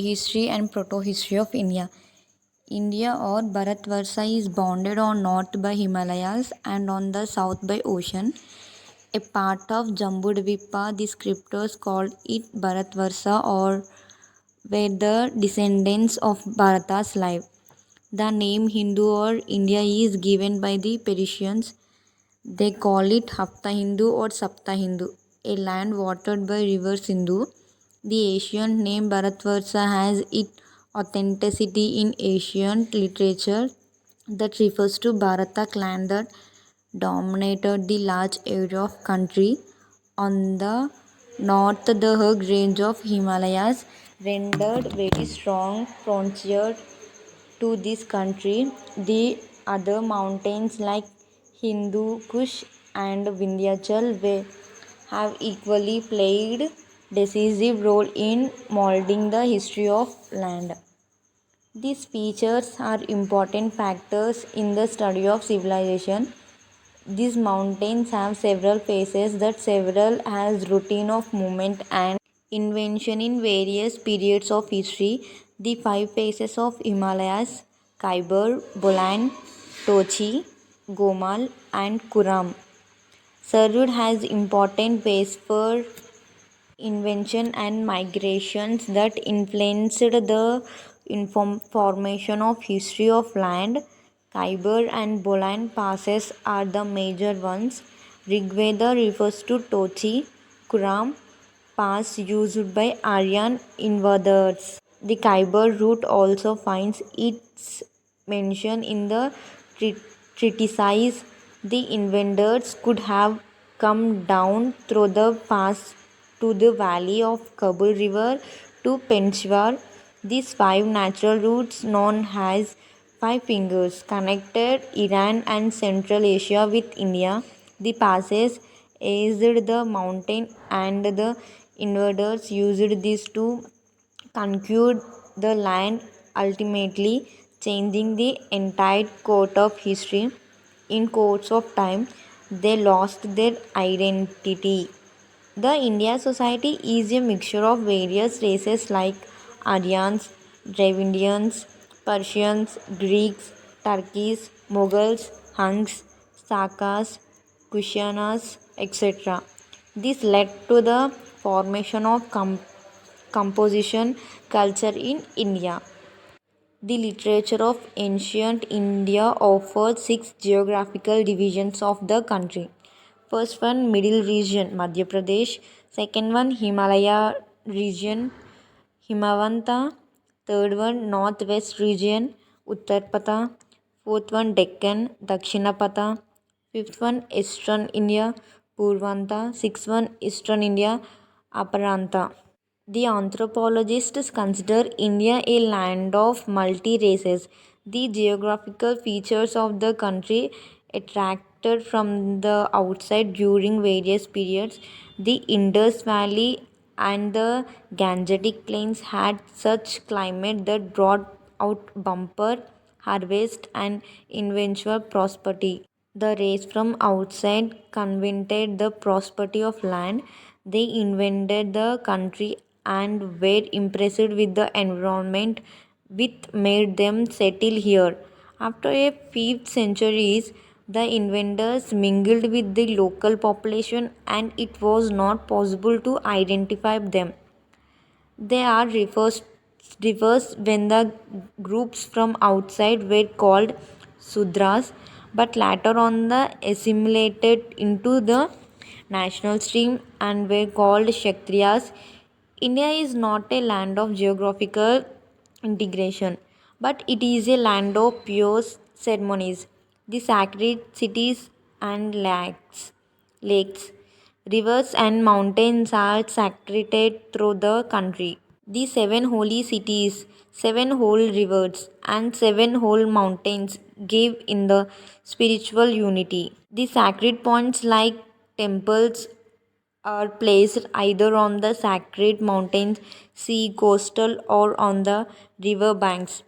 History and Proto-history of India. India or Bharatvarsha is bounded on north by Himalayas and on the south by ocean. A part of Jambudvipa, the scriptures called it Bharatvarsha or where the descendants of Bharatas live. The name Hindu or India is given by the Persians. They call it Hapta Hindu or Sapta Hindu, a land watered by river Sindhu. The ancient name Bharatvarsha has its authenticity in ancient literature that refers to Bharata clan that dominated the large area of country on the north. The high range of Himalayas rendered very strong frontier to this country. The other mountains like Hindu Kush and Vindhyachal have equally played decisive role in molding the history of land. These features are important factors in the study of civilization. These mountains have several phases that several has routine of movement and invention in various periods of history. The five phases of Himalayas Khyber, Bolan, Tochi, Gomal and Kuram served as important base for invention and migrations that influenced the formation of history of land. Khyber and Bolan passes are the major ones. Rigveda refers to Tochi, Kuram pass used by Aryan invaders. The Khyber route also finds its mention in the treatise. The invaders could have come down through the pass to the valley of Kabul River to Peshawar. These five natural routes, known as Five Fingers, connected Iran and Central Asia with India. The passes eased the mountain and the invaders used this to conquer the land, ultimately changing the entire course of history. In course of time, they lost their identity. The India society is a mixture of various races like Aryans, Dravidians, Persians, Greeks, Turkeys, Mughals, Huns, Sakas, Kushanas, etc. This led to the formation of composition culture in India. The literature of ancient India offers six geographical divisions of the country. First one, Middle region, Madhya Pradesh. Second one, Himalaya region, Himavanta. Third one, Northwest region, Uttarpata. Fourth one, Deccan, Dakshinapata. Fifth one, Eastern India, Purvanta. Sixth one, Eastern India, Aparanta. The anthropologists consider India a land of multi races. The geographical features of the country attracted from the outside during various periods. The Indus Valley and the Gangetic Plains had such climate that brought out bumper harvest and eventual prosperity. The race from outside coveted the prosperity of land. They invaded the country and were impressed with the environment which made them settle here. After a few centuries, the invaders mingled with the local population and it was not possible to identify them. They are reversed when the groups from outside were called Sudras, but later on the assimilated into the national stream and were called Kshatriyas. India is not a land of geographical integration, but it is a land of pure ceremonies. The sacred cities and lakes, rivers and mountains are sacred through the country. The seven holy cities, seven whole rivers, and seven whole mountains give in the spiritual unity. The sacred points like temples are placed either on the sacred mountains, sea, coastal, or on the river banks.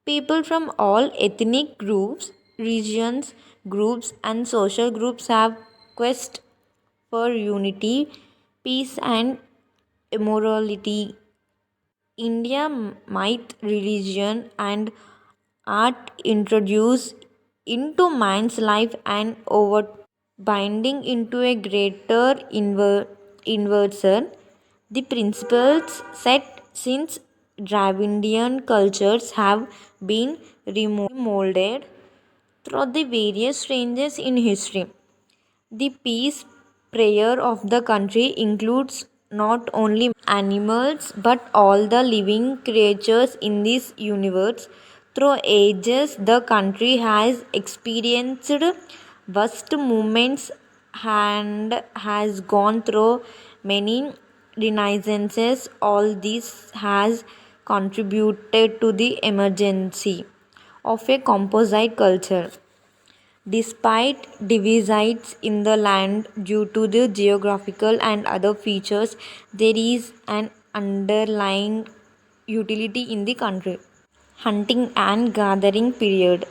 People from all ethnic groups, regions, groups, and social groups have quest for unity, peace, and immorality. India might religion and art introduced into man's life and over binding into a greater inversion. The principles set since Dravidian cultures have been remolded through the various changes in history. The peace prayer of the country includes not only animals but all the living creatures in this universe. Through ages, the country has experienced vast movements and has gone through many renaissances. All this has contributed to the emergency of a composite culture. Despite divisions in the land due to the geographical and other features, there is an underlying utility in the country. Hunting and gathering period.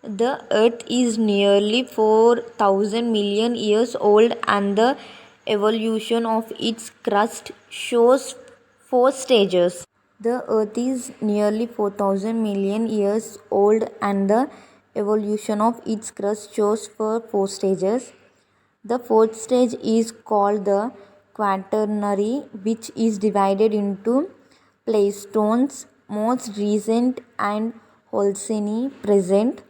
The earth is nearly 4,000 million years old, and the evolution of its crust shows four stages. The earth is nearly 4,000 million years old, and the evolution of its crust shows for four stages. The fourth stage is called the Quaternary, which is divided into Pleistones, most recent, and Holocene, present.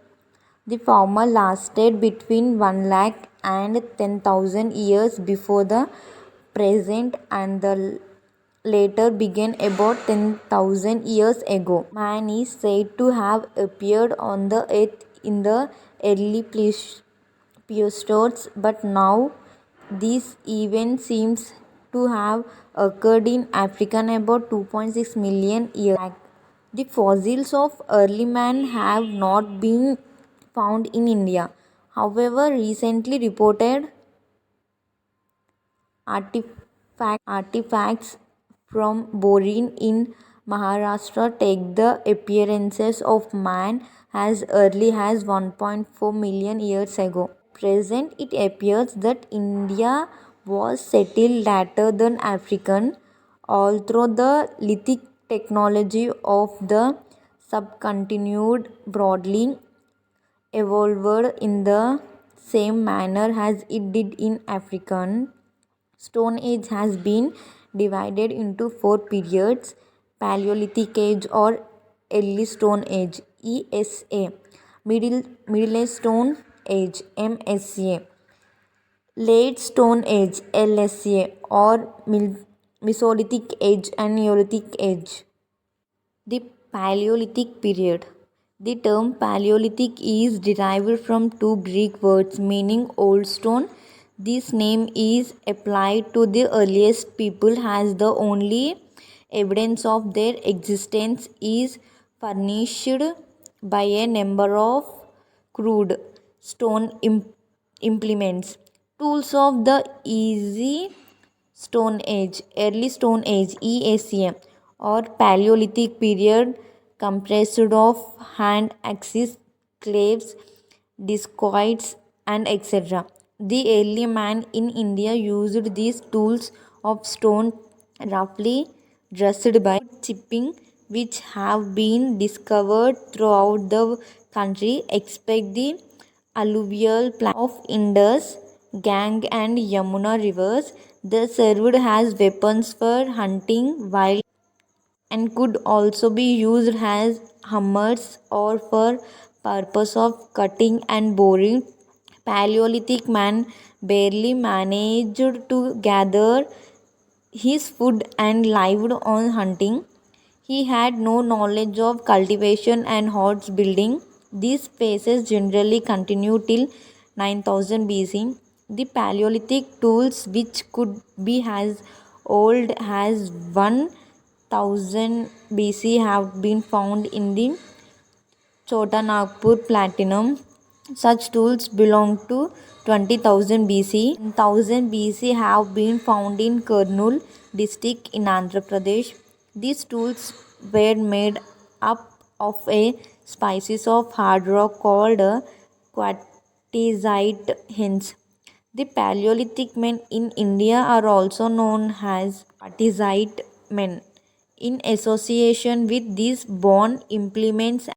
The former lasted between 1 lakh and 10,000 years before the present, and the later began about 10,000 years ago. Man is said to have appeared on the earth in the early Pleistocene, but now this event seems to have occurred in Africa about 2.6 million years back. The fossils of early man have not been found in India. However, recently reported artifacts from Borin in Maharashtra take the appearances of man as early as 1.4 million years ago. Present, it appears that India was settled later than African, although the lithic technology of the subcontinent broadly evolved in the same manner as it did in African. Stone Age has been divided into four periods: Paleolithic Age or Early Stone Age (ESA), Middle Stone Age (MSA), Late Stone Age (LSA), or Mesolithic Age and Neolithic Age. The Paleolithic period. The term Paleolithic is derived from two Greek words meaning old stone. This name is applied to the earliest people as the only evidence of their existence is furnished by a number of crude stone implements. Tools of the Easy Stone Age, Early Stone Age (ESA), or Paleolithic period comprised of hand axes, claves, discoids, and etc. The early man in India used these tools of stone roughly dressed by chipping, which have been discovered throughout the country except the alluvial plain of Indus, Gang, and Yamuna rivers. They served as weapons for hunting wild and could also be used as hammers or for purpose of cutting and boring. Paleolithic man barely managed to gather his food and lived on hunting. He had no knowledge of cultivation and house building. These phases generally continue till 9000 BC. The Paleolithic tools, which could be as old as 1000 BC, have been found in the Chota Nagpur Platinum. Such tools belong to 20,000 BC. 1000 BC have been found in Kurnool district in Andhra Pradesh. These tools were made up of a species of hard rock called quartzite. Hence, the Paleolithic men in India are also known as quartzite men. In association with these bone implements